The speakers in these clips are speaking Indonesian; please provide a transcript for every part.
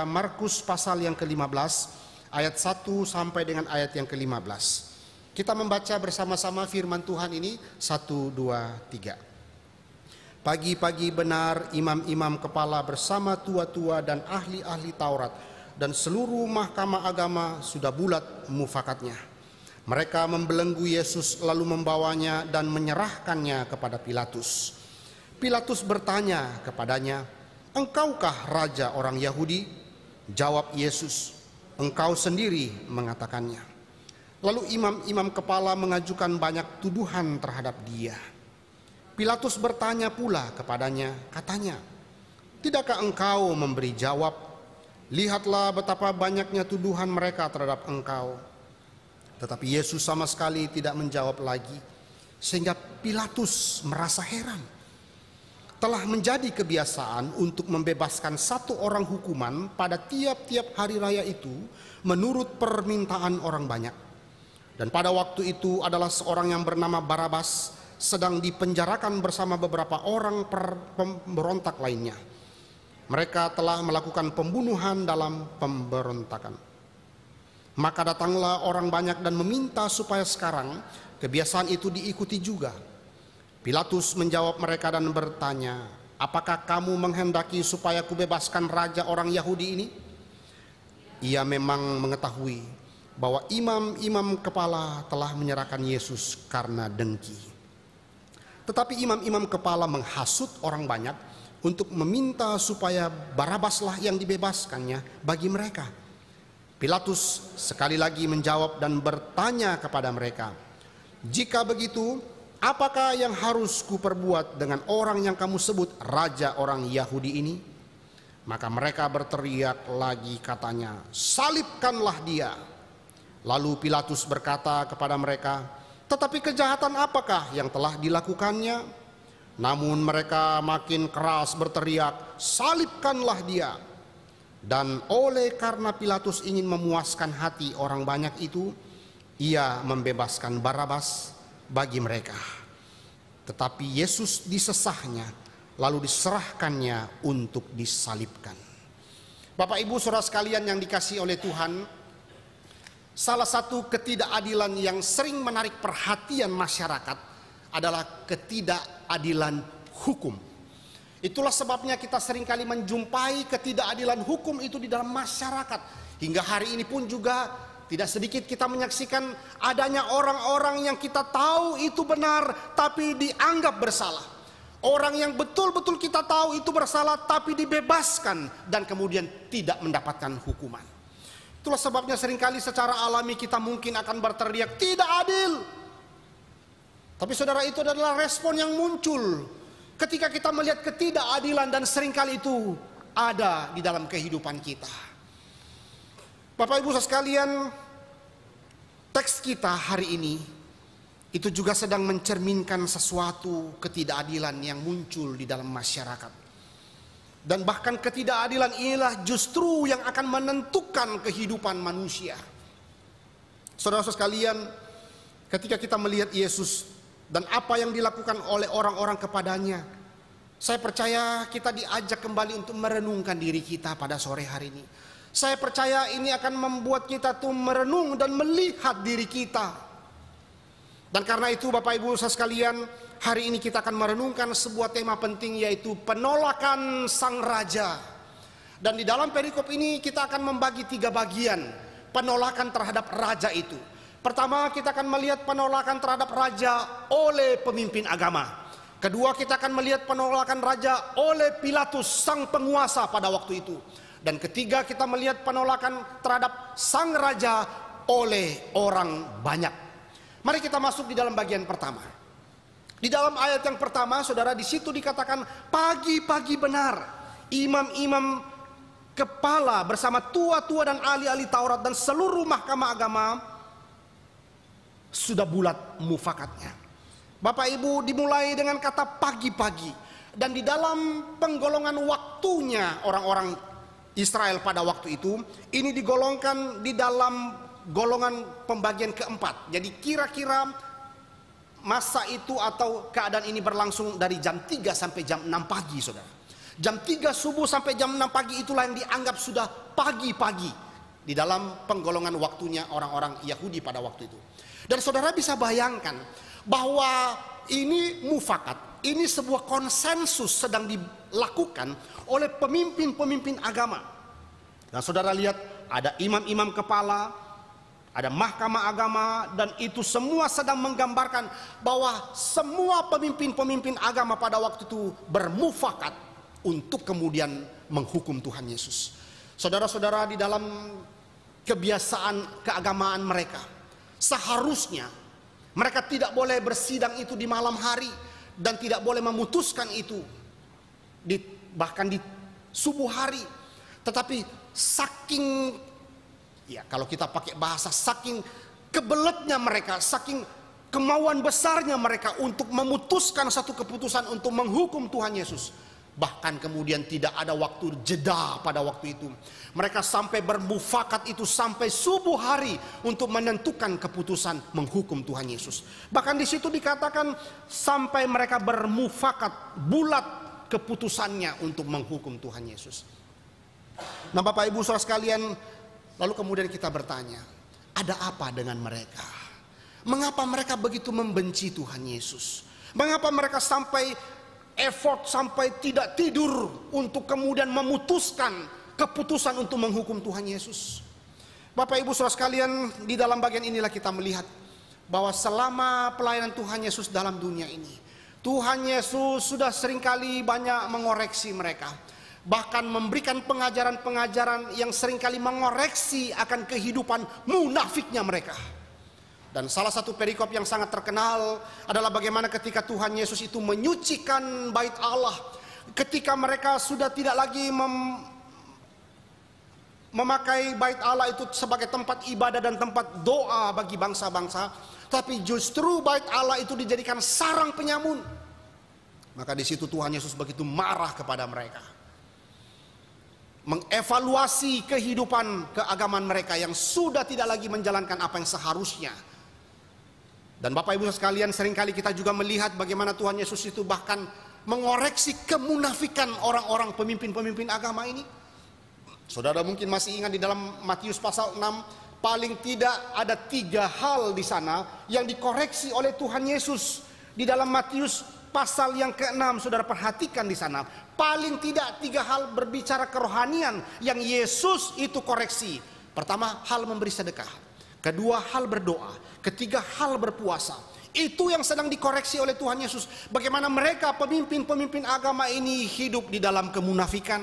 Markus pasal yang ke-15 ayat 1 sampai dengan ayat yang ke-15. Kita membaca bersama-sama firman Tuhan ini 1, 2, 3. Pagi-pagi benar imam-imam kepala bersama tua-tua dan ahli-ahli Taurat dan seluruh mahkamah agama sudah bulat mufakatnya. Mereka membelenggu Yesus lalu membawanya dan menyerahkannya kepada Pilatus. Pilatus bertanya kepadanya, "Engkaukah raja orang Yahudi?" Jawab Yesus, "Engkau sendiri mengatakannya." Lalu imam-imam kepala mengajukan banyak tuduhan terhadap dia. Pilatus bertanya pula kepadanya, katanya, "Tidakkah engkau memberi jawab? Lihatlah betapa banyaknya tuduhan mereka terhadap engkau." Tetapi Yesus sama sekali tidak menjawab lagi, sehingga Pilatus merasa heran. Telah menjadi kebiasaan untuk membebaskan satu orang hukuman pada tiap-tiap hari raya itu menurut permintaan orang banyak. Dan pada waktu itu adalah seorang yang bernama Barabas sedang dipenjarakan bersama beberapa orang pemberontak lainnya. Mereka telah melakukan pembunuhan dalam pemberontakan. Maka datanglah orang banyak dan meminta supaya sekarang kebiasaan itu diikuti juga. Pilatus menjawab mereka dan bertanya, "Apakah kamu menghendaki supaya kubebaskan raja orang Yahudi ini?" Ia memang mengetahui bahwa imam-imam kepala telah menyerahkan Yesus karena dengki. Tetapi imam-imam kepala menghasut orang banyak untuk meminta supaya Barabaslah yang dibebaskannya bagi mereka. Pilatus sekali lagi menjawab dan bertanya kepada mereka, "Jika begitu, apakah yang harus kuperbuat dengan orang yang kamu sebut raja orang Yahudi ini?" Maka mereka berteriak lagi katanya, "Salibkanlah dia." Lalu Pilatus berkata kepada mereka, "Tetapi kejahatan apakah yang telah dilakukannya?" Namun mereka makin keras berteriak, "Salibkanlah dia." Dan oleh karena Pilatus ingin memuaskan hati orang banyak itu, ia membebaskan Barabas bagi mereka. Tetapi Yesus disesahnya, lalu diserahkannya untuk disalibkan. Bapak Ibu Saudara sekalian yang dikasihi oleh Tuhan, salah satu ketidakadilan yang sering menarik perhatian masyarakat adalah ketidakadilan hukum. Itulah sebabnya kita seringkali menjumpai ketidakadilan hukum itu di dalam masyarakat. Hingga hari ini pun juga tidak sedikit kita menyaksikan adanya orang-orang yang kita tahu itu benar tapi dianggap bersalah. Orang yang betul-betul kita tahu itu bersalah tapi dibebaskan dan kemudian tidak mendapatkan hukuman. Itulah sebabnya seringkali secara alami kita mungkin akan berteriak, "Tidak adil." Tapi saudara, itu adalah respon yang muncul ketika kita melihat ketidakadilan dan seringkali itu ada di dalam kehidupan kita. Bapak Ibu sekalian, teks kita hari ini itu juga sedang mencerminkan sesuatu ketidakadilan yang muncul di dalam masyarakat. Dan bahkan ketidakadilan inilah justru yang akan menentukan kehidupan manusia. Saudara-saudara sekalian, ketika kita melihat Yesus dan apa yang dilakukan oleh orang-orang kepadanya, saya percaya kita diajak kembali untuk merenungkan diri kita pada sore hari ini. Saya percaya ini akan membuat kita tuh merenung dan melihat diri kita. Dan karena itu Bapak Ibu saudara sekalian, hari ini kita akan merenungkan sebuah tema penting, yaitu penolakan sang raja. Dan di dalam perikop ini kita akan membagi 3 bagian penolakan terhadap raja itu. Pertama, kita akan melihat penolakan terhadap raja oleh pemimpin agama. Kedua, kita akan melihat penolakan raja oleh Pilatus sang penguasa pada waktu itu. Dan ketiga, kita melihat penolakan terhadap sang raja oleh orang banyak. Mari kita masuk di dalam bagian pertama. Di dalam ayat yang pertama, saudara, di situ dikatakan pagi-pagi benar imam-imam kepala bersama tua-tua dan ahli-ahli Taurat dan seluruh mahkamah agama sudah bulat mufakatnya. Bapak Ibu, dimulai dengan kata pagi-pagi. Dan di dalam penggolongan waktunya orang-orang Israel pada waktu itu, ini digolongkan di dalam golongan pembagian keempat. Jadi kira-kira masa itu atau keadaan ini berlangsung dari jam 3 sampai jam 6 pagi, saudara. Jam 3 subuh sampai jam 6 pagi itulah yang dianggap sudah pagi-pagi di dalam penggolongan waktunya orang-orang Yahudi pada waktu itu. Dan saudara bisa bayangkan bahwa ini mufakat, ini sebuah konsensus sedang dilakukan oleh pemimpin-pemimpin agama. Dan saudara lihat ada imam-imam kepala, ada mahkamah agama, dan itu semua sedang menggambarkan bahwa semua pemimpin-pemimpin agama pada waktu itu bermufakat untuk kemudian menghukum Tuhan Yesus. Saudara-saudara, di dalam kebiasaan keagamaan mereka, seharusnya mereka tidak boleh bersidang itu di malam hari dan tidak boleh memutuskan itu bahkan di subuh hari. Tetapi saking, ya kalau kita pakai bahasa, saking kebeletnya mereka, saking kemauan besarnya mereka untuk memutuskan satu keputusan untuk menghukum Tuhan Yesus, bahkan kemudian tidak ada waktu jeda pada waktu itu. Mereka sampai bermufakat itu sampai subuh hari untuk menentukan keputusan menghukum Tuhan Yesus. Bahkan di situ dikatakan sampai mereka bermufakat bulat keputusannya untuk menghukum Tuhan Yesus. Nah, Bapak Ibu Saudara sekalian, lalu kemudian kita bertanya, ada apa dengan mereka? Mengapa mereka begitu membenci Tuhan Yesus? Mengapa mereka sampai effort, sampai tidak tidur untuk kemudian memutuskan keputusan untuk menghukum Tuhan Yesus? Bapak Ibu Saudara sekalian, di dalam bagian inilah kita melihat bahwa selama pelayanan Tuhan Yesus dalam dunia ini, Tuhan Yesus sudah seringkali banyak mengoreksi mereka, bahkan memberikan pengajaran-pengajaran yang seringkali mengoreksi akan kehidupan munafiknya mereka. Dan salah satu perikop yang sangat terkenal adalah bagaimana ketika Tuhan Yesus itu menyucikan bait Allah, ketika mereka sudah tidak lagi memakai bait Allah itu sebagai tempat ibadah dan tempat doa bagi bangsa-bangsa, tapi justru bait Allah itu dijadikan sarang penyamun. Maka di situ Tuhan Yesus begitu marah kepada mereka, mengevaluasi kehidupan keagamaan mereka yang sudah tidak lagi menjalankan apa yang seharusnya. Dan Bapak Ibu sekalian, seringkali kita juga melihat bagaimana Tuhan Yesus itu bahkan mengoreksi kemunafikan orang-orang pemimpin-pemimpin agama ini. Saudara mungkin masih ingat di dalam Matius pasal 6, paling tidak ada 3 hal di sana yang dikoreksi oleh Tuhan Yesus. Di dalam Matius pasal yang ke-6, saudara perhatikan di sana, paling tidak 3 hal berbicara kerohanian yang Yesus itu koreksi. Pertama, hal memberi sedekah. Kedua, hal berdoa. Ketiga, hal berpuasa. Itu yang sedang dikoreksi oleh Tuhan Yesus. Bagaimana mereka pemimpin-pemimpin agama ini hidup di dalam kemunafikan.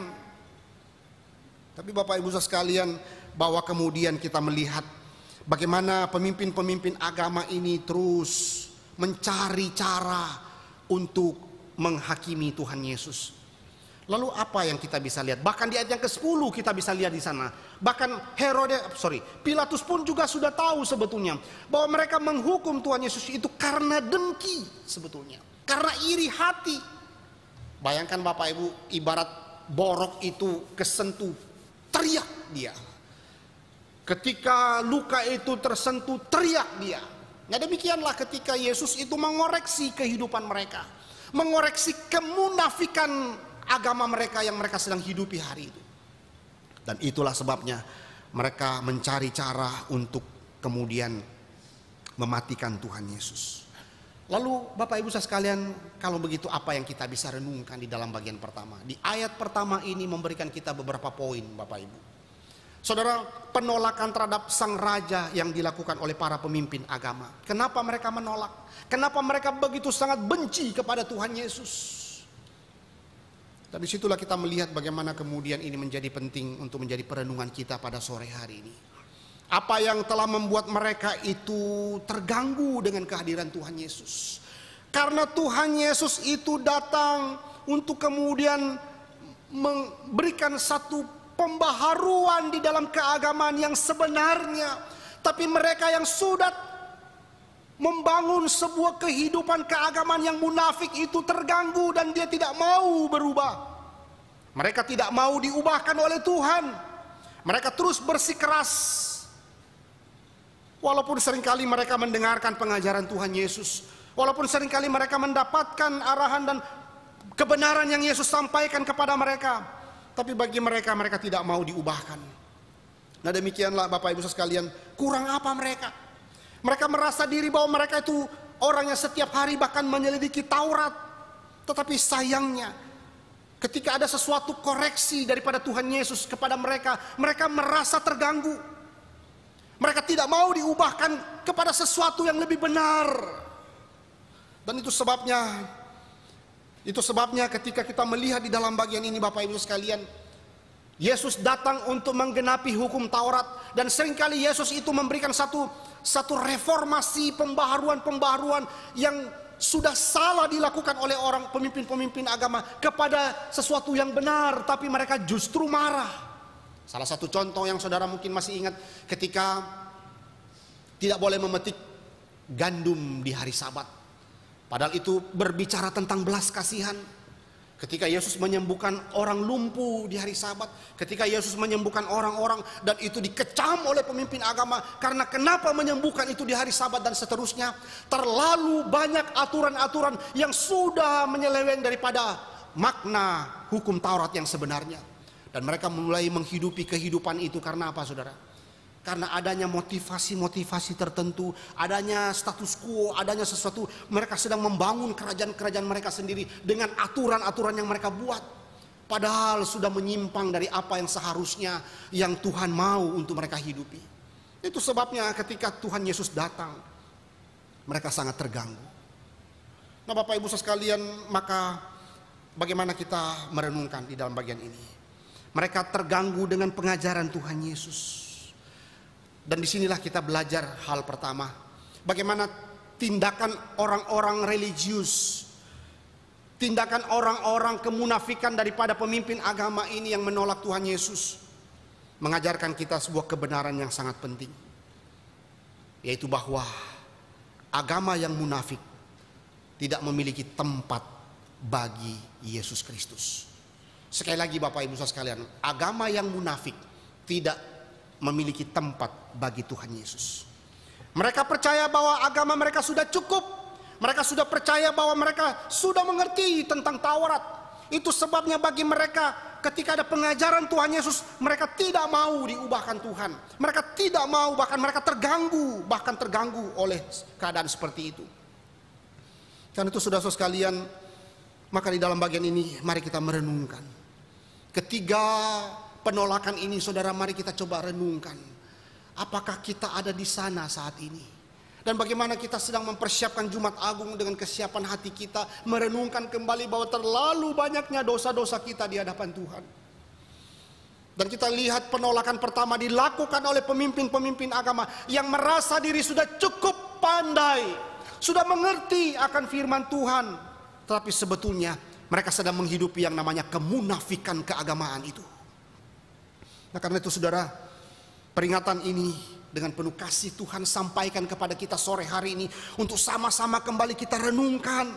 Tapi Bapak Ibu sekalian, bahwa kemudian kita melihat bagaimana pemimpin-pemimpin agama ini terus mencari cara untuk menghakimi Tuhan Yesus. Lalu apa yang kita bisa lihat? Bahkan di ayat yang ke-10 kita bisa lihat di sana. Bahkan Pilatus pun juga sudah tahu sebetulnya bahwa mereka menghukum Tuhan Yesus itu karena dengki sebetulnya. Karena iri hati. Bayangkan Bapak Ibu, ibarat borok itu kesentuh, teriak dia. Ketika luka itu tersentuh, teriak dia. Nah, demikianlah ketika Yesus itu mengoreksi kehidupan mereka, mengoreksi kemunafikan agama mereka yang mereka sedang hidupi hari itu. Dan itulah sebabnya mereka mencari cara untuk kemudian mematikan Tuhan Yesus. Lalu Bapak Ibu sekalian, kalau begitu apa yang kita bisa renungkan di dalam bagian pertama? Di ayat pertama ini memberikan kita beberapa poin, Bapak Ibu. Saudara, penolakan terhadap sang raja yang dilakukan oleh para pemimpin agama. Kenapa mereka menolak? Kenapa mereka begitu sangat benci kepada Tuhan Yesus? Dan disitulah kita melihat bagaimana kemudian ini menjadi penting untuk menjadi perenungan kita pada sore hari ini. Apa yang telah membuat mereka itu terganggu dengan kehadiran Tuhan Yesus? Karena Tuhan Yesus itu datang untuk kemudian memberikan satu pembaharuan di dalam keagamaan yang sebenarnya. Tapi mereka yang sudah membangun sebuah kehidupan keagamaan yang munafik itu terganggu dan dia tidak mau berubah. Mereka tidak mau diubahkan oleh Tuhan. Mereka terus bersikeras. Walaupun seringkali mereka mendengarkan pengajaran Tuhan Yesus, walaupun seringkali mereka mendapatkan arahan dan kebenaran yang Yesus sampaikan kepada mereka, tapi bagi mereka, mereka tidak mau diubahkan. Nah demikianlah Bapak Ibu sekalian, kurang apa mereka? Mereka merasa diri bahwa mereka itu orang yang setiap hari bahkan menyelidiki Taurat. Tetapi sayangnya ketika ada sesuatu koreksi daripada Tuhan Yesus kepada mereka, mereka merasa terganggu. Mereka tidak mau diubahkan kepada sesuatu yang lebih benar. Dan itu sebabnya ketika kita melihat di dalam bagian ini Bapak Ibu sekalian, Yesus datang untuk menggenapi hukum Taurat. Dan seringkali Yesus itu memberikan satu reformasi, pembaharuan yang sudah salah dilakukan oleh orang pemimpin-pemimpin agama kepada sesuatu yang benar, tapi mereka justru marah. Salah satu contoh yang saudara mungkin masih ingat, ketika tidak boleh memetik gandum di hari Sabat. Padahal itu berbicara tentang belas kasihan. Ketika Yesus menyembuhkan orang lumpuh di hari Sabat, ketika Yesus menyembuhkan orang-orang dan itu dikecam oleh pemimpin agama karena kenapa menyembuhkan itu di hari Sabat dan seterusnya. Terlalu banyak aturan-aturan yang sudah menyeleweng daripada makna hukum Taurat yang sebenarnya. Dan mereka mulai menghidupi kehidupan itu karena apa saudara? Karena adanya motivasi-motivasi tertentu, adanya status quo, adanya sesuatu. Mereka sedang membangun kerajaan-kerajaan mereka sendiri dengan aturan-aturan yang mereka buat. Padahal sudah menyimpang dari apa yang seharusnya yang Tuhan mau untuk mereka hidupi. Itu sebabnya ketika Tuhan Yesus datang, mereka sangat terganggu. Nah Bapak Ibu sekalian, maka bagaimana kita merenungkan di dalam bagian ini? Mereka terganggu dengan pengajaran Tuhan Yesus. Dan disinilah kita belajar hal pertama. Bagaimana tindakan orang-orang religius, tindakan orang-orang kemunafikan daripada pemimpin agama ini yang menolak Tuhan Yesus, mengajarkan kita sebuah kebenaran yang sangat penting. Yaitu bahwa agama yang munafik tidak memiliki tempat bagi Yesus Kristus. Sekali lagi Bapak Ibu sekalian, agama yang munafik tidak memiliki tempat bagi Tuhan Yesus. Mereka percaya bahwa agama mereka sudah cukup. Mereka sudah percaya bahwa mereka sudah mengerti tentang Taurat. Itu sebabnya bagi mereka ketika ada pengajaran Tuhan Yesus, mereka tidak mau diubahkan Tuhan. Mereka tidak mau, bahkan mereka terganggu oleh keadaan seperti itu. Karena itu saudara-saudara sekalian, maka di dalam bagian ini mari kita merenungkan. Ketiga penolakan ini saudara, mari kita coba renungkan. Apakah kita ada di sana saat ini? Dan bagaimana kita sedang mempersiapkan Jumat Agung dengan kesiapan hati kita, merenungkan kembali bahwa terlalu banyaknya dosa-dosa kita di hadapan Tuhan. Dan kita lihat penolakan pertama dilakukan oleh pemimpin-pemimpin agama yang merasa diri sudah cukup pandai, sudah mengerti akan firman Tuhan. Tetapi sebetulnya mereka sedang menghidupi yang namanya kemunafikan keagamaan itu. Nah karena itu saudara, peringatan ini dengan penuh kasih Tuhan sampaikan kepada kita sore hari ini untuk sama-sama kembali kita renungkan.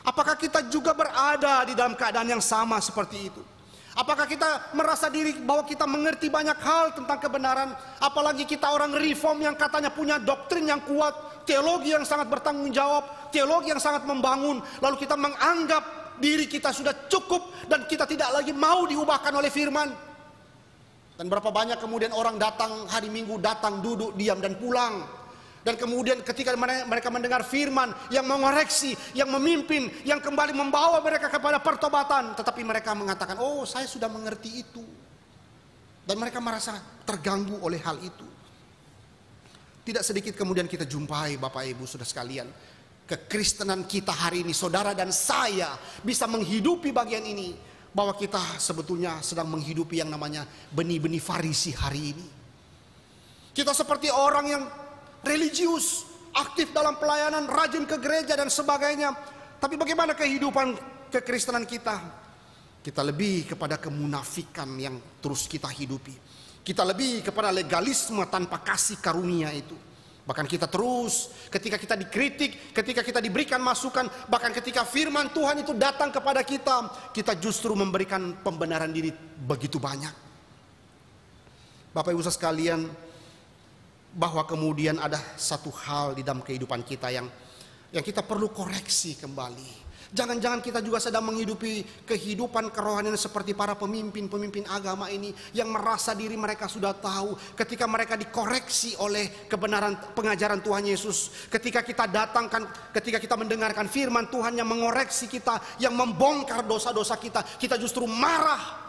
Apakah kita juga berada di dalam keadaan yang sama seperti itu? Apakah kita merasa diri bahwa kita mengerti banyak hal tentang kebenaran? Apalagi kita orang reform yang katanya punya doktrin yang kuat, teologi yang sangat bertanggung jawab, teologi yang sangat membangun. Lalu kita menganggap diri kita sudah cukup dan kita tidak lagi mau diubahkan oleh firman. Dan berapa banyak kemudian orang datang hari Minggu, datang, duduk, diam dan pulang. Dan kemudian ketika mereka mendengar firman yang mengoreksi, yang memimpin, yang kembali membawa mereka kepada pertobatan, tetapi mereka mengatakan, oh saya sudah mengerti itu. Dan mereka merasa terganggu oleh hal itu. Tidak sedikit kemudian kita jumpai Bapak Ibu saudara sekalian, kekristenan kita hari ini, saudara dan saya bisa menghidupi bagian ini, bahwa kita sebetulnya sedang menghidupi yang namanya benih-benih Farisi hari ini. Kita seperti orang yang religius, aktif dalam pelayanan, rajin ke gereja dan sebagainya. Tapi bagaimana kehidupan kekristenan kita? Kita lebih kepada kemunafikan yang terus kita hidupi. Kita lebih kepada legalisme tanpa kasih karunia itu. Bahkan kita terus ketika kita dikritik, ketika kita diberikan masukan, bahkan ketika firman Tuhan itu datang kepada kita, kita justru memberikan pembenaran diri begitu banyak. Bapak Ibu sekalian, bahwa kemudian ada satu hal di dalam kehidupan kita yang yang kita perlu koreksi kembali. Jangan-jangan kita juga sedang menghidupi kehidupan kerohanian seperti para pemimpin-pemimpin agama ini yang merasa diri mereka sudah tahu. Ketika mereka dikoreksi oleh kebenaran pengajaran Tuhan Yesus, ketika kita ketika kita mendengarkan firman Tuhan yang mengoreksi kita, yang membongkar dosa-dosa kita, kita justru marah.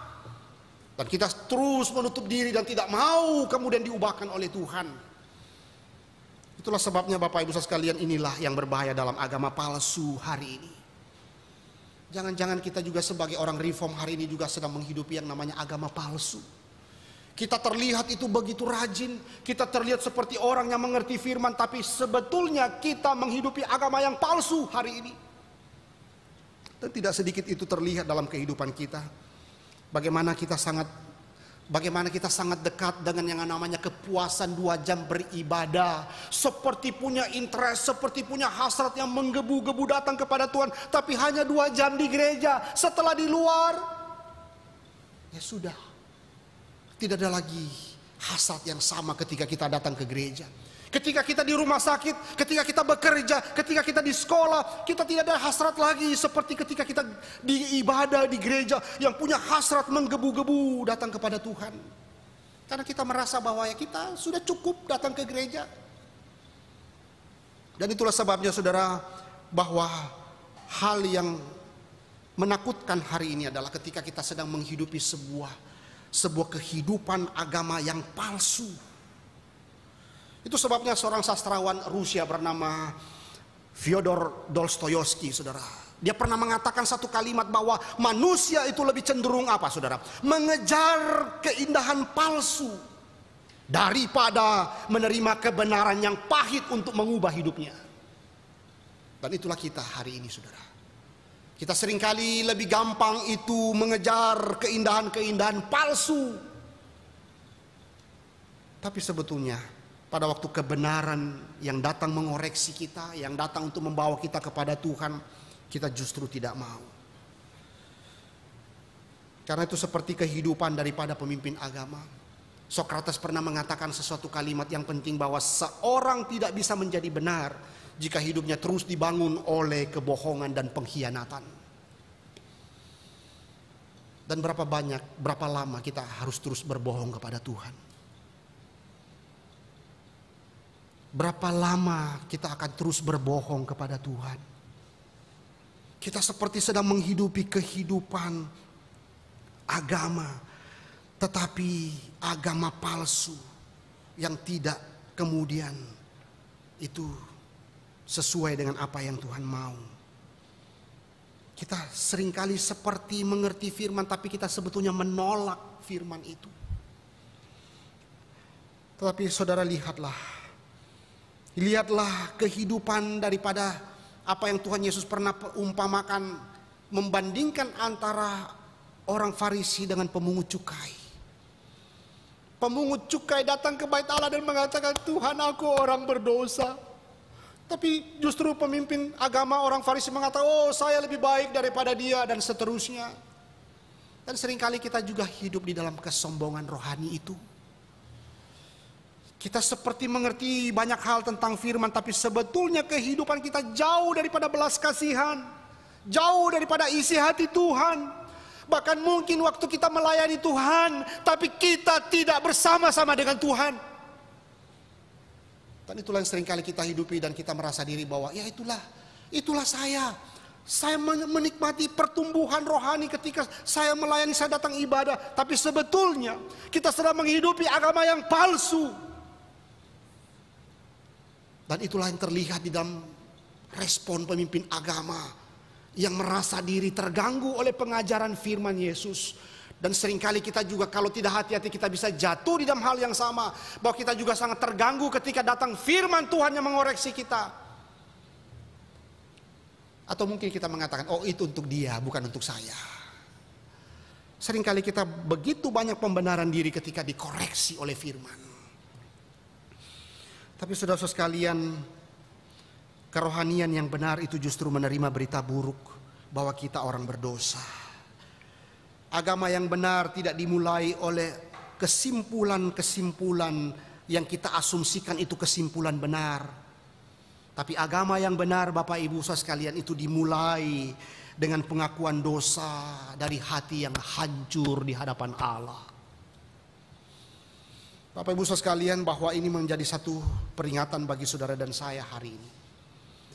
Dan kita terus menutup diri dan tidak mau kemudian diubahkan oleh Tuhan. Itulah sebabnya Bapak Ibu sekalian, inilah yang berbahaya dalam agama palsu hari ini. Jangan-jangan kita juga sebagai orang reform hari ini juga sedang menghidupi yang namanya agama palsu. Kita terlihat itu begitu rajin, kita terlihat seperti orang yang mengerti firman, tapi sebetulnya kita menghidupi agama yang palsu hari ini. Dan tidak sedikit itu terlihat dalam kehidupan kita. Bagaimana kita sangat dekat dengan yang namanya kepuasan 2 jam beribadah. Seperti punya interest, seperti punya hasrat yang menggebu-gebu datang kepada Tuhan. Tapi hanya 2 jam di gereja, setelah di luar, ya sudah. Tidak ada lagi hasrat yang sama ketika kita datang ke gereja. Ketika kita di rumah sakit, ketika kita bekerja, ketika kita di sekolah, kita tidak ada hasrat lagi seperti ketika kita di ibadah di gereja yang punya hasrat menggebu-gebu datang kepada Tuhan. Karena kita merasa bahwa ya kita sudah cukup datang ke gereja. Dan itulah sebabnya saudara, bahwa hal yang menakutkan hari ini adalah ketika kita sedang menghidupi sebuah kehidupan agama yang palsu. Itu sebabnya seorang sastrawan Rusia bernama Fyodor Dostoyevsky, saudara. Dia pernah mengatakan satu kalimat bahwa manusia itu lebih cenderung apa, saudara? Mengejar keindahan palsu daripada menerima kebenaran yang pahit untuk mengubah hidupnya. Dan itulah kita hari ini, saudara. Kita seringkali lebih gampang itu mengejar keindahan-keindahan palsu. Tapi sebetulnya pada waktu kebenaran yang datang mengoreksi kita, yang datang untuk membawa kita kepada Tuhan, kita justru tidak mau. Karena itu seperti kehidupan daripada pemimpin agama. Sokrates pernah mengatakan sesuatu kalimat yang penting, bahwa seorang tidak bisa menjadi benar jika hidupnya terus dibangun oleh kebohongan dan pengkhianatan. Dan berapa lama kita harus terus berbohong kepada Tuhan? Berapa lama kita akan terus berbohong kepada Tuhan? Kita seperti sedang menghidupi kehidupan agama, tetapi agama palsu yang tidak kemudian itu sesuai dengan apa yang Tuhan mau. Kita seringkali seperti mengerti firman, tapi kita sebetulnya menolak firman itu. Tetapi saudara, lihatlah kehidupan daripada apa yang Tuhan Yesus pernah umpamakan, membandingkan antara orang Farisi dengan pemungut cukai. Pemungut cukai datang ke bait Allah dan mengatakan, Tuhan, aku orang berdosa. Tapi justru pemimpin agama orang Farisi mengatakan, oh saya lebih baik daripada dia, dan seterusnya. Dan seringkali kita juga hidup di dalam kesombongan rohani itu. Kita seperti mengerti banyak hal tentang firman, tapi sebetulnya kehidupan kita jauh daripada belas kasihan, jauh daripada isi hati Tuhan. Bahkan mungkin waktu kita melayani Tuhan, tapi kita tidak bersama-sama dengan Tuhan. Dan itulah yang seringkali kita hidupi, dan kita merasa diri bahwa ya itulah saya. Saya menikmati pertumbuhan rohani ketika saya melayani, saya datang ibadah. Tapi sebetulnya kita sedang menghidupi agama yang palsu. Dan itulah yang terlihat di dalam respon pemimpin agama yang merasa diri terganggu oleh pengajaran firman Yesus. Dan seringkali kita juga kalau tidak hati-hati kita bisa jatuh di dalam hal yang sama. Bahwa kita juga sangat terganggu ketika datang firman Tuhan yang mengoreksi kita. Atau mungkin kita mengatakan, oh itu untuk dia, bukan untuk saya. Seringkali kita begitu banyak pembenaran diri ketika dikoreksi oleh firman. Tapi saudara sekalian, kerohanian yang benar itu justru menerima berita buruk bahwa kita orang berdosa. Agama yang benar tidak dimulai oleh kesimpulan-kesimpulan yang kita asumsikan itu kesimpulan benar. Tapi agama yang benar Bapak Ibu saudara sekalian itu dimulai dengan pengakuan dosa dari hati yang hancur di hadapan Allah. Bapak Ibu saudara sekalian, bahwa ini menjadi satu peringatan bagi saudara dan saya hari ini.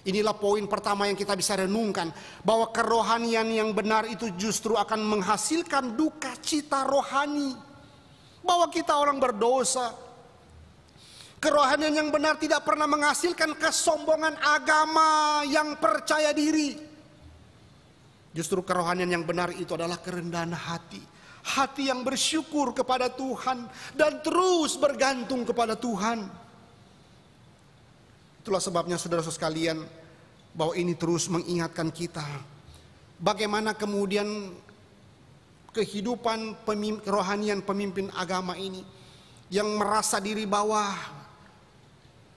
Inilah poin pertama yang kita bisa renungkan, bahwa kerohanian yang benar itu justru akan menghasilkan duka cita rohani. Bahwa kita orang berdosa. Kerohanian yang benar tidak pernah menghasilkan kesombongan agama yang percaya diri. Justru kerohanian yang benar itu adalah kerendahan hati. Hati yang bersyukur kepada Tuhan dan terus bergantung kepada Tuhan. Itulah sebabnya saudara-saudara sekalian, bahwa ini terus mengingatkan kita bagaimana kemudian kehidupan kerohanian pemimpin agama ini yang merasa diri bahwa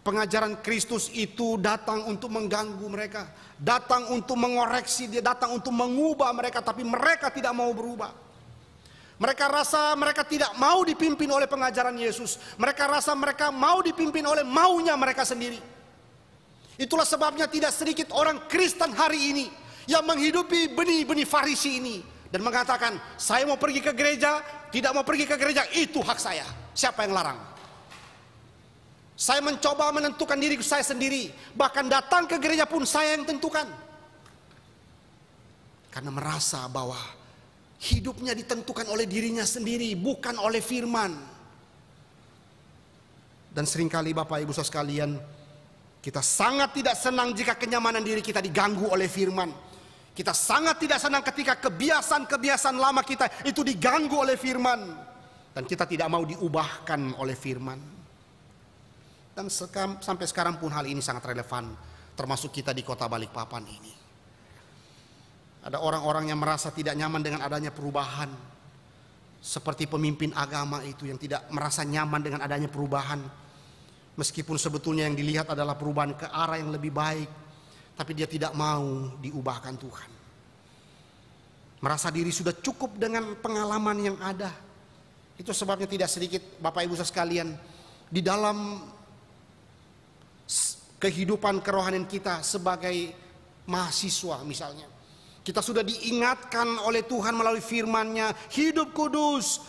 pengajaran Kristus itu datang untuk mengganggu mereka, datang untuk mengoreksi, dia datang untuk mengubah mereka, tapi mereka tidak mau berubah. Mereka rasa mereka tidak mau dipimpin oleh pengajaran Yesus. Mereka rasa mereka mau dipimpin oleh maunya mereka sendiri. Itulah sebabnya tidak sedikit orang Kristen hari ini yang menghidupi benih-benih Farisi ini dan mengatakan, saya mau pergi ke gereja, tidak mau pergi ke gereja, itu hak saya. Siapa yang larang? Saya mencoba menentukan diri saya sendiri, bahkan datang ke gereja pun saya yang tentukan. Karena merasa bahwa hidupnya ditentukan oleh dirinya sendiri, bukan oleh firman. Dan seringkali Bapak Ibu saudara sekalian, kita sangat tidak senang jika kenyamanan diri kita diganggu oleh firman. Kita sangat tidak senang ketika kebiasaan-kebiasaan lama kita itu diganggu oleh firman. Dan kita tidak mau diubahkan oleh firman. Dan sampai sekarang pun hal ini sangat relevan, termasuk kita di kota Balikpapan ini. Ada orang-orang yang merasa tidak nyaman dengan adanya perubahan. Seperti pemimpin agama itu yang tidak merasa nyaman dengan adanya perubahan. Meskipun sebetulnya yang dilihat adalah perubahan ke arah yang lebih baik, tapi dia tidak mau diubahkan Tuhan. Merasa diri sudah cukup dengan pengalaman yang ada. Itu sebabnya tidak sedikit Bapak Ibu sekalian, di dalam kehidupan kerohanian kita sebagai mahasiswa misalnya, kita sudah diingatkan oleh Tuhan melalui firman-Nya, hidup kudus,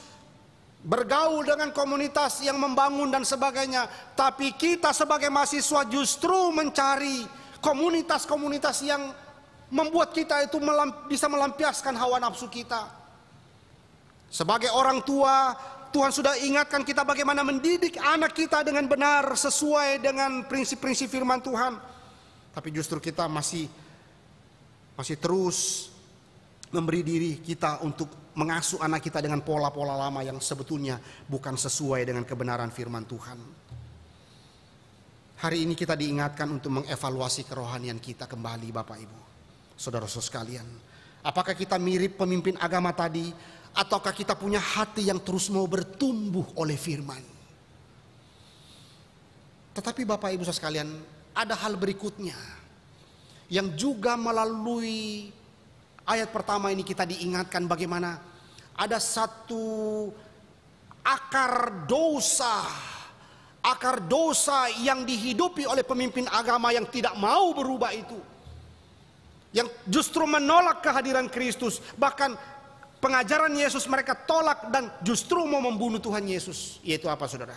bergaul dengan komunitas yang membangun dan sebagainya. Tapi kita sebagai mahasiswa justru mencari komunitas-komunitas yang membuat kita itu bisa melampiaskan hawa nafsu kita. Sebagai orang tua, Tuhan sudah ingatkan kita bagaimana mendidik anak kita dengan benar sesuai dengan prinsip-prinsip firman Tuhan. Tapi justru kita masih terus memberi diri kita untuk mengasuh anak kita dengan pola-pola lama yang sebetulnya bukan sesuai dengan kebenaran firman Tuhan. Hari ini kita diingatkan untuk mengevaluasi kerohanian kita kembali Bapak Ibu, saudara-saudara sekalian. Apakah kita mirip pemimpin agama tadi, ataukah kita punya hati yang terus mau bertumbuh oleh firman? Tetapi Bapak Ibu saudara sekalian, ada hal berikutnya yang juga melalui ayat pertama ini kita diingatkan bagaimana ada satu akar dosa yang dihidupi oleh pemimpin agama yang tidak mau berubah itu. Yang justru menolak kehadiran Kristus. Bahkan pengajaran Yesus mereka tolak dan justru mau membunuh Tuhan Yesus. Yaitu apa saudara?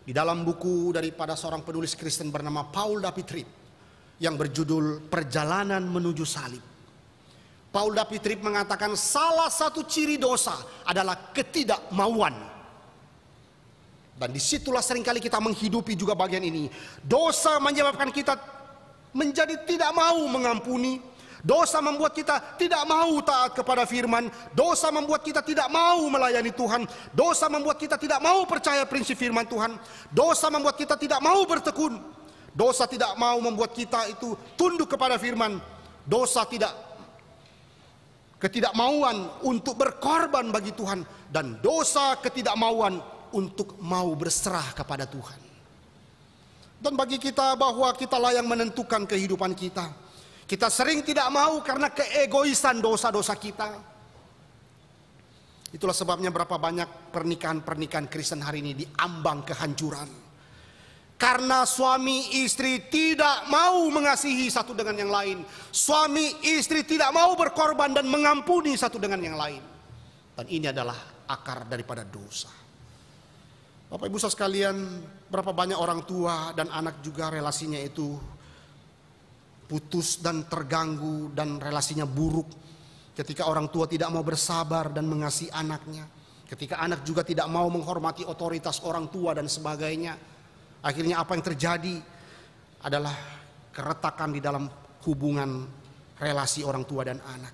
Di dalam buku daripada seorang penulis Kristen bernama Paul David Tripp yang berjudul Perjalanan Menuju Salib. Paul David Tripp mengatakan salah satu ciri dosa adalah ketidakmauan. Dan disitulah seringkali kita menghidupi juga bagian ini. Dosa menyebabkan kita menjadi tidak mau mengampuni. Dosa membuat kita tidak mau taat kepada firman. Dosa membuat kita tidak mau melayani Tuhan. Dosa membuat kita tidak mau percaya prinsip firman Tuhan. Dosa membuat kita tidak mau bertekun. Dosa tidak mau membuat kita itu tunduk kepada firman. Dosa ketidakmauan untuk berkorban bagi Tuhan. Dan dosa ketidakmauan untuk mau berserah kepada Tuhan. Dan bagi kita bahwa kitalah yang menentukan kehidupan kita. Kita sering tidak mau karena keegoisan dosa-dosa kita. Itulah sebabnya berapa banyak pernikahan-pernikahan Kristen hari ini diambang kehancuran. Karena suami istri tidak mau mengasihi satu dengan yang lain. Suami istri tidak mau berkorban dan mengampuni satu dengan yang lain. Dan ini adalah akar daripada dosa. Bapak Ibu saudara sekalian, berapa banyak orang tua dan anak juga relasinya itu putus dan terganggu dan relasinya buruk. Ketika orang tua tidak mau bersabar dan mengasihi anaknya. Ketika anak juga tidak mau menghormati otoritas orang tua dan sebagainya. Akhirnya apa yang terjadi adalah keretakan di dalam hubungan relasi orang tua dan anak.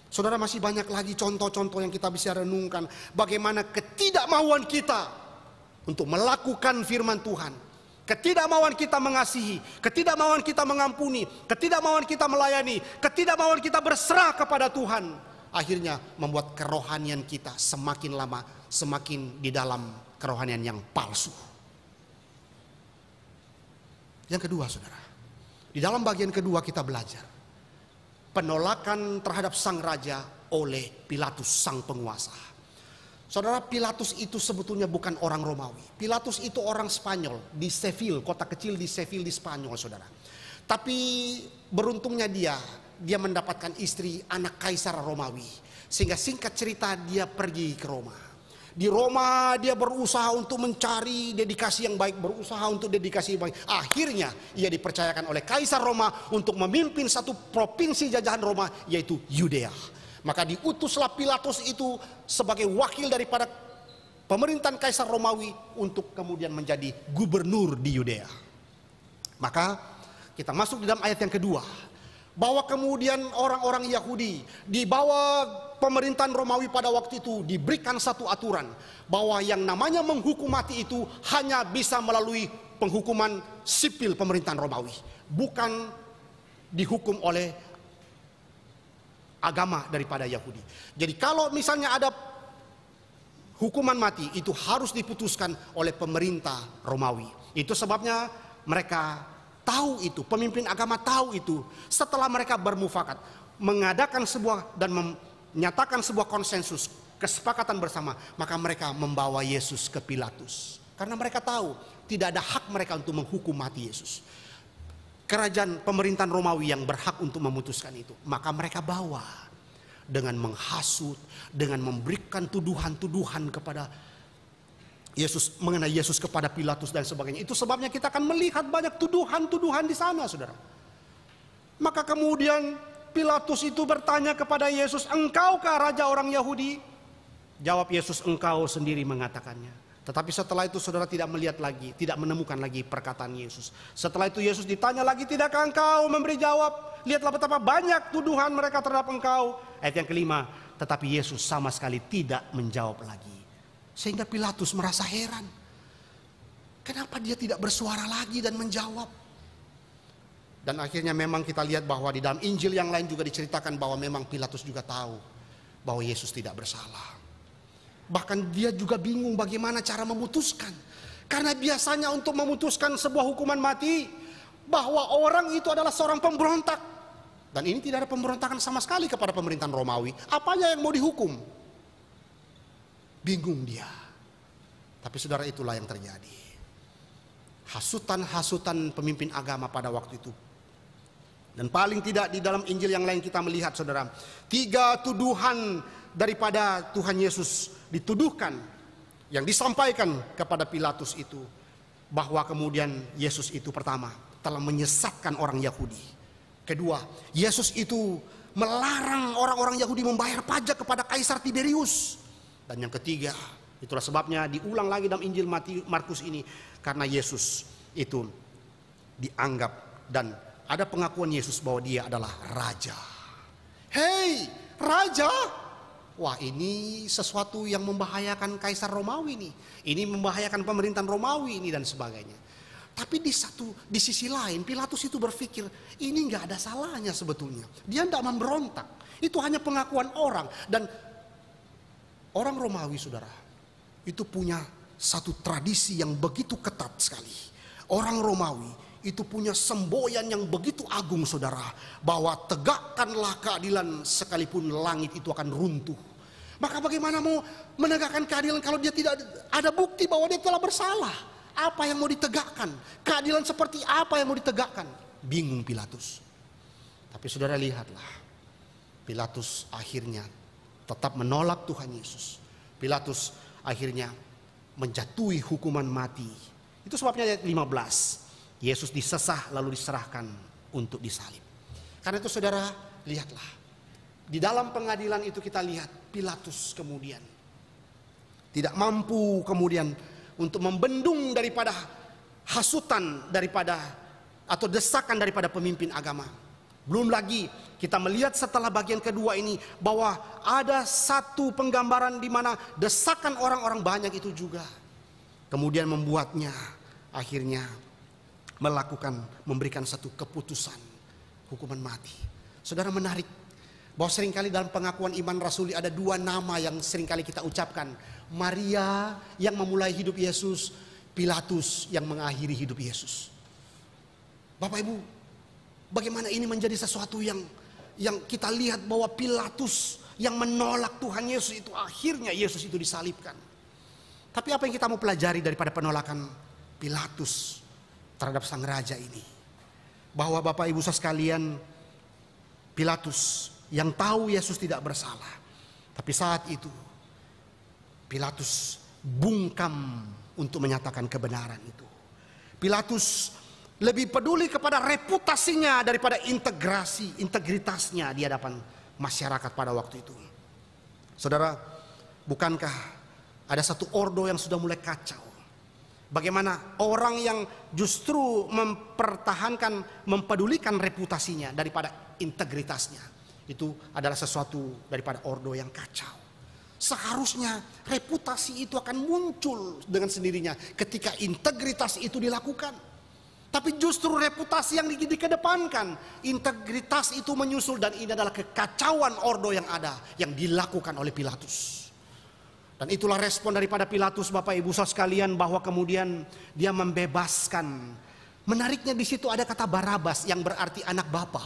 Saudara, masih banyak lagi contoh-contoh yang kita bisa renungkan. Bagaimana ketidakmauan kita untuk melakukan firman Tuhan. Ketidakmauan kita mengasihi, ketidakmauan kita mengampuni, ketidakmauan kita melayani, ketidakmauan kita berserah kepada Tuhan. Akhirnya membuat kerohanian kita semakin lama semakin di dalam kerohanian yang palsu. Yang kedua, saudara, di dalam bagian kedua kita belajar penolakan terhadap sang raja oleh Pilatus sang penguasa. Saudara, Pilatus itu sebetulnya bukan orang Romawi. Pilatus itu orang Spanyol di Seville, kota kecil di Seville di Spanyol, saudara. Tapi beruntungnya dia mendapatkan istri anak kaisar Romawi. Sehingga singkat cerita dia pergi ke Roma. Di Roma dia berusaha untuk mencari dedikasi yang baik, berusaha untuk dedikasi yang baik. Akhirnya ia dipercayakan oleh Kaisar Roma untuk memimpin satu provinsi jajahan Roma, yaitu Yudea. Maka diutuslah Pilatus itu sebagai wakil daripada pemerintahan Kaisar Romawi untuk kemudian menjadi gubernur di Yudea. Maka kita masuk di dalam ayat yang kedua, bahwa kemudian orang-orang Yahudi di bawah pemerintahan Romawi pada waktu itu diberikan satu aturan bahwa yang namanya menghukum mati itu hanya bisa melalui penghukuman sipil pemerintahan Romawi, bukan dihukum oleh agama daripada Yahudi. Jadi kalau misalnya ada hukuman mati itu harus diputuskan oleh pemerintah Romawi. Itu sebabnya mereka tahu itu, pemimpin agama tahu itu. Setelah mereka bermufakat mengadakan sebuah dan menyatakan sebuah konsensus, kesepakatan bersama, maka mereka membawa Yesus ke Pilatus. Karena mereka tahu tidak ada hak mereka untuk menghukum mati Yesus. Kerajaan pemerintahan Romawi yang berhak untuk memutuskan itu. Maka mereka bawa dengan menghasut, dengan memberikan tuduhan-tuduhan kepada Yesus, mengenai Yesus kepada Pilatus dan sebagainya. Itu sebabnya kita akan melihat banyak tuduhan-tuduhan di sana, saudara. Maka kemudian Pilatus itu bertanya kepada Yesus, "Engkaukah raja orang Yahudi?" Jawab Yesus, "Engkau sendiri mengatakannya." Tetapi setelah itu saudara tidak melihat lagi, tidak menemukan lagi perkataan Yesus. Setelah itu Yesus ditanya lagi, "Tidakkah engkau memberi jawab? Lihatlah betapa banyak tuduhan mereka terhadap engkau." Ayat yang kelima, tetapi Yesus sama sekali tidak menjawab lagi. Sehingga Pilatus merasa heran. Kenapa dia tidak bersuara lagi dan menjawab? Dan akhirnya memang kita lihat bahwa di dalam Injil yang lain juga diceritakan bahwa memang Pilatus juga tahu bahwa Yesus tidak bersalah. Bahkan dia juga bingung bagaimana cara memutuskan. Karena biasanya untuk memutuskan sebuah hukuman mati, bahwa orang itu adalah seorang pemberontak. Dan ini tidak ada pemberontakan sama sekali kepada pemerintahan Romawi. Apanya yang mau dihukum? Bingung dia. Tapi saudara, itulah yang terjadi. Hasutan-hasutan pemimpin agama pada waktu itu. Dan paling tidak di dalam Injil yang lain kita melihat, saudara, 3 tuduhan daripada Tuhan Yesus dituduhkan yang disampaikan kepada Pilatus itu, bahwa kemudian Yesus itu pertama telah menyesatkan orang Yahudi. Kedua, Yesus itu melarang orang-orang Yahudi membayar pajak kepada Kaisar Tiberius. Dan yang ketiga, itulah sebabnya diulang lagi dalam Injil Markus ini, karena Yesus itu dianggap dan ada pengakuan Yesus bahwa dia adalah raja. Hei, raja? Wah, ini sesuatu yang membahayakan Kaisar Romawi nih. Ini membahayakan pemerintahan Romawi ini dan sebagainya. Tapi di sisi lain Pilatus itu berpikir ini nggak ada salahnya sebetulnya. Dia tidak memberontak. Itu hanya pengakuan orang. Dan orang Romawi, saudara, itu punya satu tradisi yang begitu ketat sekali. Orang Romawi itu punya semboyan yang begitu agung, saudara, bahwa tegakkanlah keadilan sekalipun langit itu akan runtuh. Maka bagaimana mau menegakkan keadilan kalau dia tidak ada bukti bahwa dia telah bersalah? Apa yang mau ditegakkan? Keadilan seperti apa yang mau ditegakkan? Bingung Pilatus. Tapi saudara lihatlah, Pilatus akhirnya tetap menolak Tuhan Yesus. Pilatus akhirnya menjatuhi hukuman mati. Itu sebabnya ayat 15. Yesus disesah lalu diserahkan untuk disalib. Karena itu saudara, lihatlah. Di dalam pengadilan itu kita lihat Pilatus kemudian tidak mampu kemudian untuk membendung daripada hasutan daripada atau desakan daripada pemimpin agama. Belum lagi kita melihat setelah bagian kedua ini bahwa ada satu penggambaran di mana desakan orang-orang banyak itu juga kemudian membuatnya akhirnya memberikan satu keputusan hukuman mati. Saudara, menarik bahwa seringkali dalam pengakuan iman rasuli ada dua nama yang seringkali kita ucapkan. Maria yang memulai hidup Yesus, Pilatus yang mengakhiri hidup Yesus. Bapak Ibu, bagaimana ini menjadi sesuatu yang kita lihat bahwa Pilatus yang menolak Tuhan Yesus itu akhirnya Yesus itu disalibkan. Tapi apa yang kita mau pelajari daripada penolakan Pilatus terhadap sang raja ini? Bahwa Bapak Ibu sekalian, Pilatus yang tahu Yesus tidak bersalah, tapi saat itu Pilatus bungkam untuk menyatakan kebenaran itu. Pilatus lebih peduli kepada reputasinya daripada integritasnya di hadapan masyarakat pada waktu itu. Saudara, bukankah ada satu ordo yang sudah mulai kacau? Bagaimana orang yang justru mempedulikan reputasinya daripada integritasnya, itu adalah sesuatu daripada ordo yang kacau. Seharusnya reputasi itu akan muncul dengan sendirinya ketika integritas itu dilakukan. Tapi justru reputasi yang dikedepankan, integritas itu menyusul, dan ini adalah kekacauan ordo yang ada yang dilakukan oleh Pilatus. Dan itulah respon daripada Pilatus, Bapak Ibu sekalian, bahwa kemudian dia membebaskan. Menariknya di situ ada kata Barabas yang berarti anak bapa,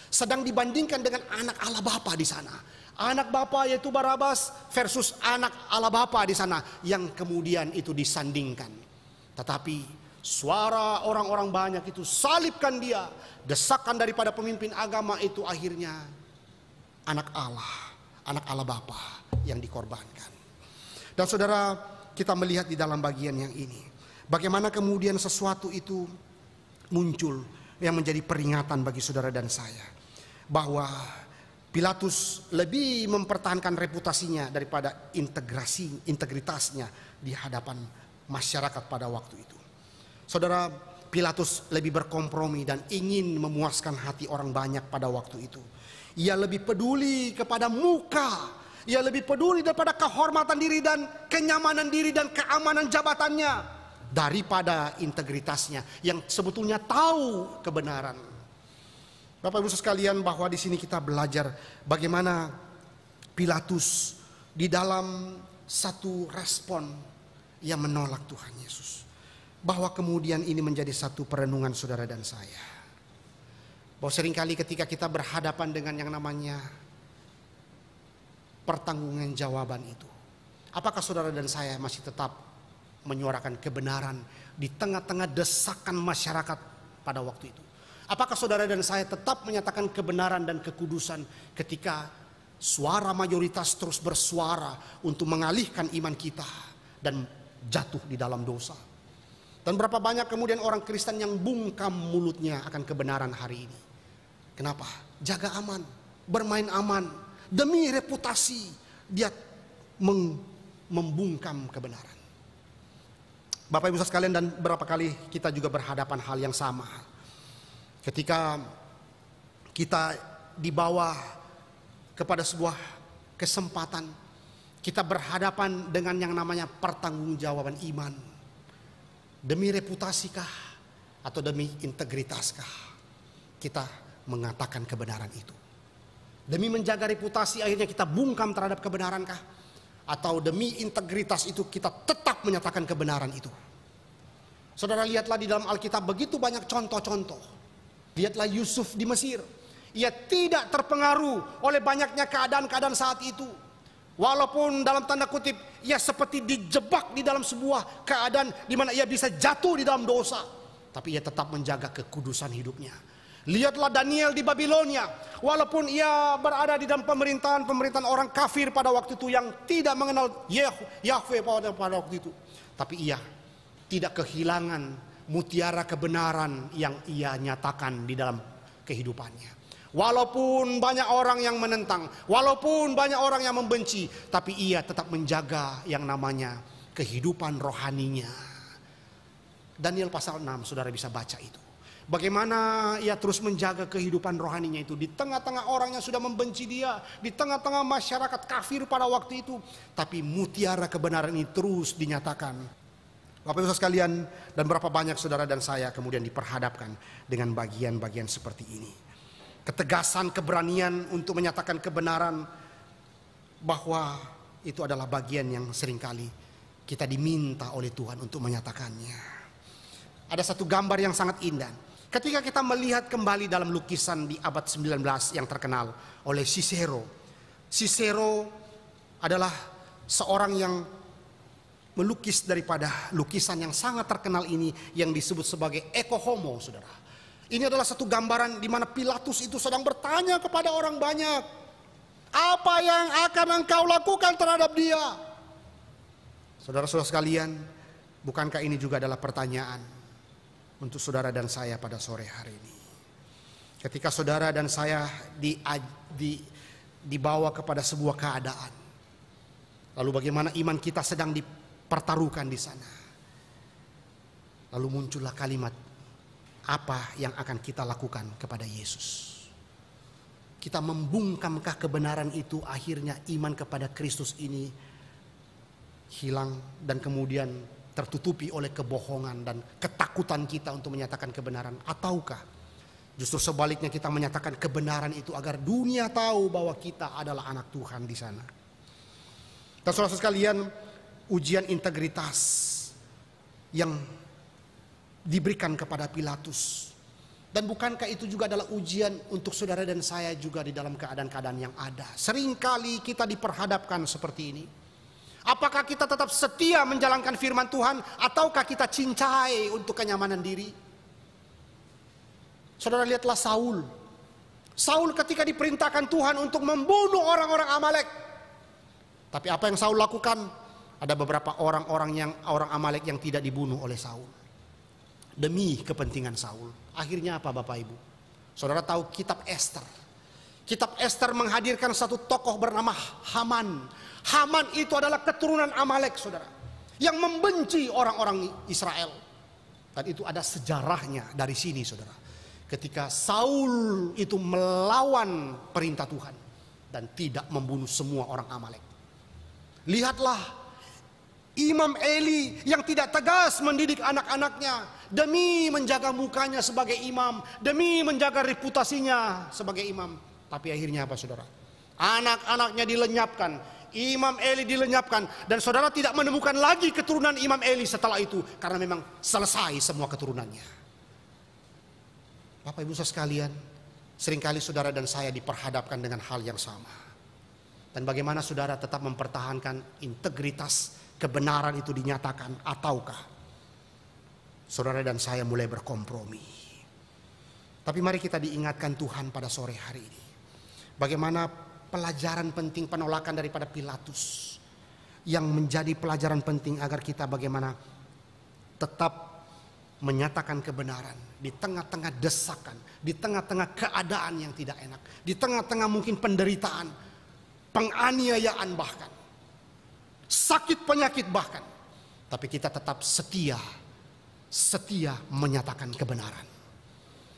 sedang dibandingkan dengan anak Allah Bapa di sana. Anak Bapa yaitu Barabas versus anak Allah Bapa di sana yang kemudian itu disandingkan. Tetapi suara orang-orang banyak itu salibkan dia. Desakan daripada pemimpin agama itu akhirnya anak Allah Bapa yang dikorbankan. Dan saudara, kita melihat di dalam bagian yang ini bagaimana kemudian sesuatu itu muncul yang menjadi peringatan bagi saudara dan saya, bahwa Pilatus lebih mempertahankan reputasinya daripada integritasnya di hadapan masyarakat pada waktu itu. Saudara, Pilatus lebih berkompromi dan ingin memuaskan hati orang banyak pada waktu itu. Ia lebih peduli kepada muka, ia lebih peduli daripada kehormatan diri dan kenyamanan diri dan keamanan jabatannya daripada integritasnya yang sebetulnya tahu kebenaran. Bapak Ibu sekalian, bahwa di sini kita belajar bagaimana Pilatus di dalam satu respon yang menolak Tuhan Yesus. Bahwa kemudian ini menjadi satu perenungan saudara dan saya. Bahwa seringkali ketika kita berhadapan dengan yang namanya pertanggungjawaban itu, apakah saudara dan saya masih tetap menyuarakan kebenaran di tengah-tengah desakan masyarakat pada waktu itu? Apakah saudara dan saya tetap menyatakan kebenaran dan kekudusan ketika suara mayoritas terus bersuara untuk mengalihkan iman kita dan jatuh di dalam dosa? Dan berapa banyak kemudian orang Kristen yang bungkam mulutnya akan kebenaran hari ini? Kenapa? Jaga aman, bermain aman, demi reputasi dia membungkam kebenaran. Bapak Ibu sekalian, dan berapa kali kita juga berhadapan hal yang sama. Ketika kita dibawa kepada sebuah kesempatan, kita berhadapan dengan yang namanya pertanggungjawaban iman. Demi reputasikah atau demi integritaskah kita mengatakan kebenaran itu? Demi menjaga reputasi akhirnya kita bungkam terhadap kebenarankah? Atau demi integritas itu kita tetap menyatakan kebenaran itu? Saudara, lihatlah di dalam Alkitab begitu banyak contoh-contoh. Lihatlah Yusuf di Mesir. Ia tidak terpengaruh oleh banyaknya keadaan-keadaan saat itu. Walaupun dalam tanda kutip ia seperti dijebak di dalam sebuah keadaan di mana ia bisa jatuh di dalam dosa, tapi ia tetap menjaga kekudusan hidupnya. Lihatlah Daniel di Babilonia, walaupun ia berada di dalam pemerintahan orang kafir pada waktu itu yang tidak mengenal Yahweh pada waktu itu, tapi ia tidak kehilangan mutiara kebenaran yang ia nyatakan di dalam kehidupannya. Walaupun banyak orang yang menentang, walaupun banyak orang yang membenci, tapi ia tetap menjaga yang namanya kehidupan rohaninya. Daniel pasal 6, saudara bisa baca itu. Bagaimana ia terus menjaga kehidupan rohaninya itu di tengah-tengah orang yang sudah membenci dia, di tengah-tengah masyarakat kafir pada waktu itu, tapi mutiara kebenaran ini terus dinyatakan. Bapak Ibu sekalian, dan berapa banyak saudara dan saya kemudian diperhadapkan dengan bagian-bagian seperti ini. Ketegasan, keberanian untuk menyatakan kebenaran, bahwa itu adalah bagian yang seringkali kita diminta oleh Tuhan untuk menyatakannya. Ada satu gambar yang sangat indah ketika kita melihat kembali dalam lukisan di abad 19 yang terkenal oleh Cicero. Cicero adalah seorang yang melukis daripada lukisan yang sangat terkenal ini yang disebut sebagai Ecce Homo, saudara. Ini adalah satu gambaran di mana Pilatus itu sedang bertanya kepada orang banyak, apa yang akan engkau lakukan terhadap dia? Saudara-saudara sekalian, bukankah ini juga adalah pertanyaan untuk saudara dan saya pada sore hari ini? Ketika saudara dan saya dibawa kepada sebuah keadaan, lalu bagaimana iman kita sedang dipertaruhkan di sana, lalu muncullah kalimat, apa yang akan kita lakukan kepada Yesus? Kita membungkamkah kebenaran itu, akhirnya iman kepada Kristus ini hilang dan kemudian tertutupi oleh kebohongan dan ketakutan kita untuk menyatakan kebenaran? Ataukah justru sebaliknya kita menyatakan kebenaran itu agar dunia tahu bahwa kita adalah anak Tuhan di sana? Dan saudara sekalian, ujian integritas yang diberikan kepada Pilatus, dan bukankah itu juga adalah ujian untuk saudara dan saya juga di dalam keadaan-keadaan yang ada? Seringkali kita diperhadapkan seperti ini. Apakah kita tetap setia menjalankan firman Tuhan, ataukah kita cincai untuk kenyamanan diri? Saudara, lihatlah Saul. Saul ketika diperintahkan Tuhan untuk membunuh orang-orang Amalek, tapi apa yang Saul lakukan? Ada beberapa orang Amalek yang tidak dibunuh oleh Saul demi kepentingan Saul. Akhirnya apa Bapak Ibu? Saudara tahu kitab Ester. Kitab Ester menghadirkan satu tokoh bernama Haman. Haman itu adalah keturunan Amalek, saudara, yang membenci orang-orang Israel. Dan itu ada sejarahnya dari sini, saudara. Ketika Saul itu melawan perintah Tuhan dan tidak membunuh semua orang Amalek. Lihatlah Imam Eli yang tidak tegas mendidik anak-anaknya demi menjaga mukanya sebagai imam, demi menjaga reputasinya sebagai imam. Tapi akhirnya apa, saudara? Anak-anaknya dilenyapkan, Imam Eli dilenyapkan, dan saudara tidak menemukan lagi keturunan Imam Eli setelah itu, karena memang selesai semua keturunannya. Bapak Ibu sekalian, seringkali saudara dan saya diperhadapkan dengan hal yang sama. Dan bagaimana saudara tetap mempertahankan integritas kebenaran itu dinyatakan, ataukah saudara dan saya mulai berkompromi? Tapi mari kita diingatkan Tuhan pada sore hari ini, bagaimana pelajaran penting penolakan daripada Pilatus yang menjadi pelajaran penting agar kita bagaimana tetap menyatakan kebenaran di tengah-tengah desakan, di tengah-tengah keadaan yang tidak enak, di tengah-tengah mungkin penderitaan, penganiayaan, bahkan sakit penyakit bahkan. Tapi kita tetap setia menyatakan kebenaran.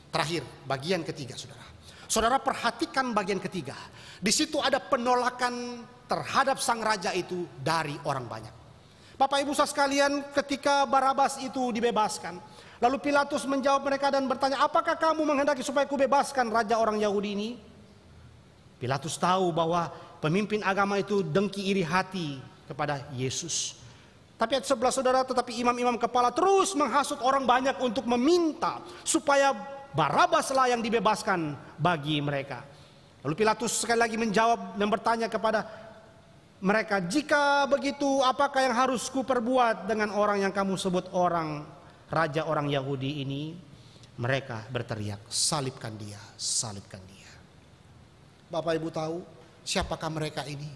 Terakhir, bagian ketiga, saudara. Saudara perhatikan bagian ketiga. Di situ ada penolakan terhadap sang raja itu dari orang banyak. Bapak Ibu sekalian, ketika Barabas itu dibebaskan, lalu Pilatus menjawab mereka dan bertanya, apakah kamu menghendaki supaya kubebaskan raja orang Yahudi ini? Pilatus tahu bahwa pemimpin agama itu dengki iri hati kepada Yesus. Tapi ayat 11, saudara, tetapi imam-imam kepala terus menghasut orang banyak untuk meminta supaya Barabaslah yang dibebaskan bagi mereka. Lalu Pilatus sekali lagi menjawab dan bertanya kepada mereka, "Jika begitu, apakah yang harus kuperbuat dengan orang yang kamu sebut orang raja orang Yahudi ini?" Mereka berteriak, "Salibkan dia, salibkan dia." Bapak Ibu tahu siapakah mereka ini?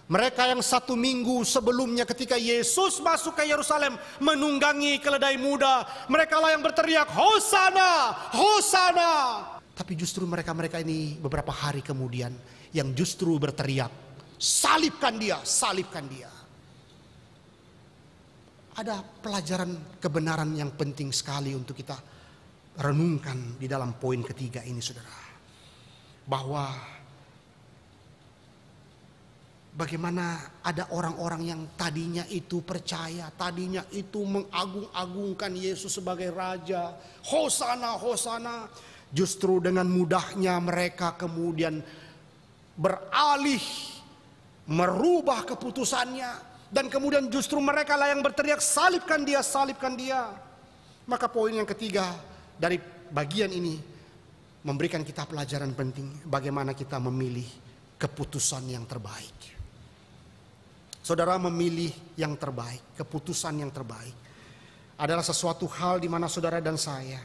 Mereka yang 1 minggu sebelumnya ketika Yesus masuk ke Yerusalem menunggangi keledai muda, mereka lah yang berteriak, "Hosana, Hosana." Tapi justru mereka-mereka ini beberapa hari kemudian yang justru berteriak, "Salibkan dia, salibkan dia." Ada pelajaran kebenaran yang penting sekali untuk kita renungkan di dalam poin ketiga ini, saudara. Bahwa bagaimana ada orang-orang yang tadinya itu percaya, tadinya itu mengagung-agungkan Yesus sebagai Raja. Hosana, Hosana. Justru dengan mudahnya mereka kemudian beralih, merubah keputusannya. Dan kemudian justru mereka lah yang berteriak, "Salibkan dia, salibkan dia." Maka poin yang ketiga dari bagian ini memberikan kita pelajaran penting. Bagaimana kita memilih keputusan yang terbaik. Saudara, memilih yang terbaik, keputusan yang terbaik adalah sesuatu hal di mana saudara dan saya,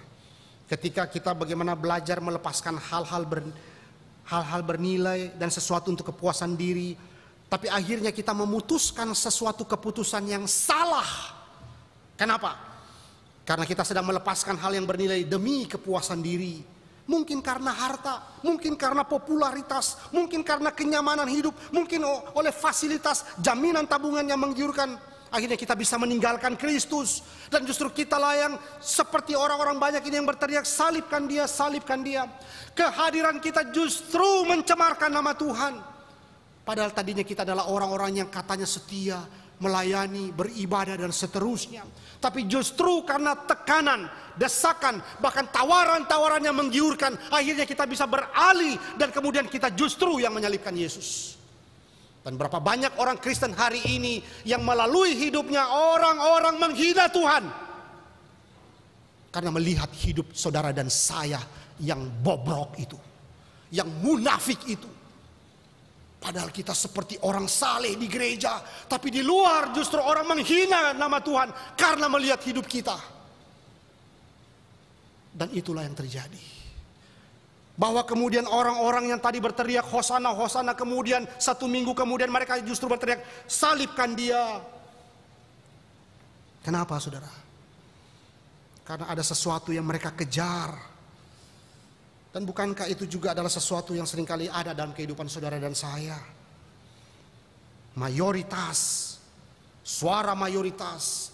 ketika kita bagaimana belajar melepaskan hal-hal bernilai dan sesuatu untuk kepuasan diri, tapi akhirnya kita memutuskan sesuatu keputusan yang salah. Kenapa? Karena kita sedang melepaskan hal yang bernilai demi kepuasan diri. Mungkin karena harta, mungkin karena popularitas, mungkin karena kenyamanan hidup, mungkin oleh fasilitas jaminan tabungan yang menggiurkan. Akhirnya kita bisa meninggalkan Kristus. Dan justru kita lah yang seperti orang-orang banyak ini yang berteriak, "Salibkan dia, salibkan dia." Kehadiran kita justru mencemarkan nama Tuhan. Padahal tadinya kita adalah orang-orang yang katanya setia, melayani, beribadah dan seterusnya. Tapi justru karena tekanan, desakan, bahkan tawaran-tawaran yang menggiurkan, akhirnya kita bisa beralih dan kemudian kita justru yang menyalibkan Yesus. Dan berapa banyak orang Kristen hari ini yang melalui hidupnya orang-orang menghina Tuhan karena melihat hidup saudara dan saya yang bobrok itu, yang munafik itu. Padahal kita seperti orang saleh di gereja, tapi di luar justru orang menghina nama Tuhan karena melihat hidup kita. Dan itulah yang terjadi. Bahwa kemudian orang-orang yang tadi berteriak Hosana, Hosana, kemudian 1 minggu kemudian mereka justru berteriak, "Salibkan dia." Kenapa, saudara? Karena ada sesuatu yang mereka kejar. Dan bukankah itu juga adalah sesuatu yang seringkali ada dalam kehidupan saudara dan saya? Mayoritas, suara mayoritas,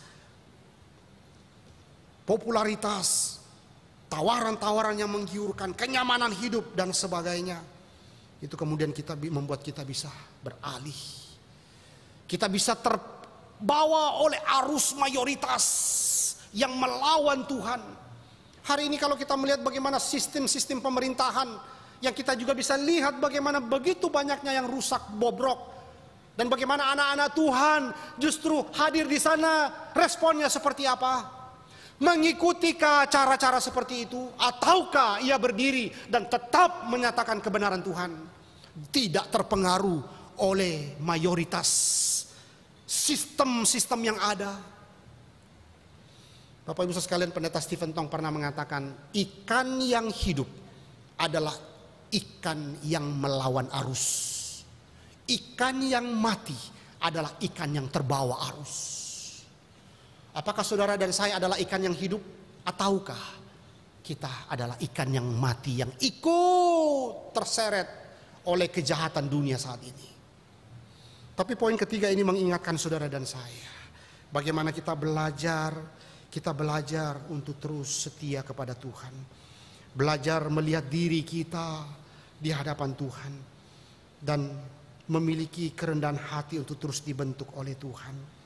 popularitas, tawaran-tawaran yang menggiurkan, kenyamanan hidup dan sebagainya. Itu kemudian membuat kita bisa beralih. Kita bisa terbawa oleh arus mayoritas yang melawan Tuhan. Hari ini kalau kita melihat bagaimana sistem-sistem pemerintahan, yang kita juga bisa lihat bagaimana begitu banyaknya yang rusak, bobrok. Dan bagaimana anak-anak Tuhan justru hadir di sana, responnya seperti apa? Mengikutikah cara-cara seperti itu? Ataukah ia berdiri dan tetap menyatakan kebenaran Tuhan? Tidak terpengaruh oleh mayoritas sistem-sistem yang ada. Bapak Ibu sekalian, Pendeta Stephen Tong pernah mengatakan, ikan yang hidup adalah ikan yang melawan arus. Ikan yang mati adalah ikan yang terbawa arus. Apakah saudara dan saya adalah ikan yang hidup? Ataukah kita adalah ikan yang mati yang ikut terseret oleh kejahatan dunia saat ini? Tapi poin ketiga ini mengingatkan saudara dan saya, bagaimana kita belajar untuk terus setia kepada Tuhan. Belajar melihat diri kita di hadapan Tuhan. Dan memiliki kerendahan hati untuk terus dibentuk oleh Tuhan.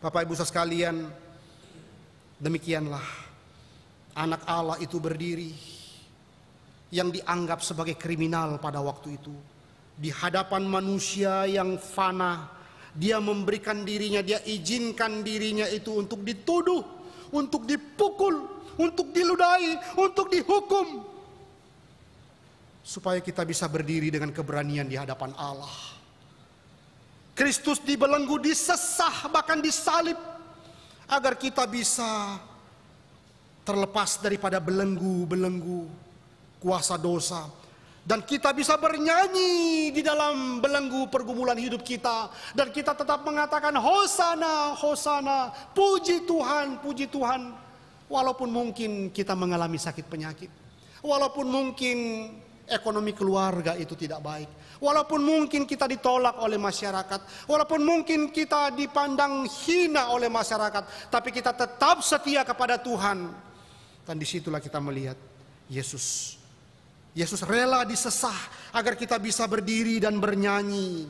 Bapak Ibu sekalian, demikianlah anak Allah itu berdiri, yang dianggap sebagai kriminal pada waktu itu. Di hadapan manusia yang fana, dia memberikan dirinya, dia izinkan dirinya itu untuk dituduh, untuk dipukul, untuk diludahi, untuk dihukum. Supaya kita bisa berdiri dengan keberanian di hadapan Allah. Kristus dibelenggu, disesah, bahkan disalib, agar kita bisa terlepas daripada belenggu-belenggu kuasa dosa. Dan kita bisa bernyanyi di dalam belenggu pergumulan hidup kita. Dan kita tetap mengatakan Hosana, Hosana, puji Tuhan, puji Tuhan. Walaupun mungkin kita mengalami sakit penyakit. Walaupun mungkin ekonomi keluarga itu tidak baik. Walaupun mungkin kita ditolak oleh masyarakat. Walaupun mungkin kita dipandang hina oleh masyarakat. Tapi kita tetap setia kepada Tuhan. Dan disitulah kita melihat Yesus rela disesah agar kita bisa berdiri dan bernyanyi,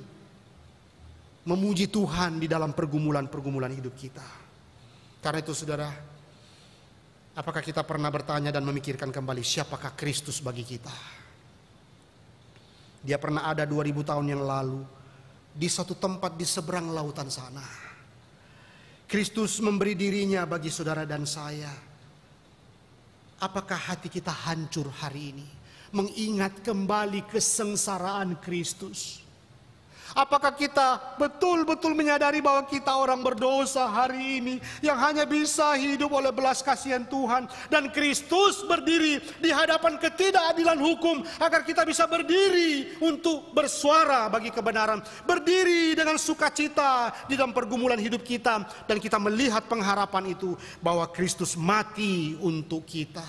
memuji Tuhan di dalam pergumulan-pergumulan hidup kita. Karena itu saudara, apakah kita pernah bertanya dan memikirkan kembali siapakah Kristus bagi kita? Dia pernah ada 2000 tahun yang lalu di satu tempat di seberang lautan sana. Kristus memberi dirinya bagi saudara dan saya. Apakah hati kita hancur hari ini mengingat kembali kesengsaraan Kristus? Apakah kita betul-betul menyadari bahwa kita orang berdosa hari ini yang hanya bisa hidup oleh belas kasihan Tuhan, dan Kristus berdiri di hadapan ketidakadilan hukum agar kita bisa berdiri untuk bersuara bagi kebenaran, berdiri dengan sukacita di dalam pergumulan hidup kita, dan kita melihat pengharapan itu bahwa Kristus mati untuk kita.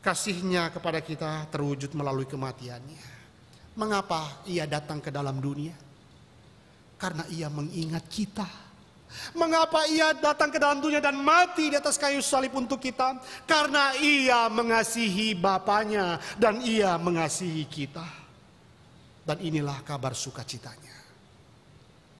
Kasihnya kepada kita terwujud melalui kematiannya. Mengapa ia datang ke dalam dunia? Karena ia mengingat kita. Mengapa ia datang ke dalam dunia dan mati di atas kayu salib untuk kita? Karena ia mengasihi Bapanya dan ia mengasihi kita. Dan inilah kabar sukacitanya.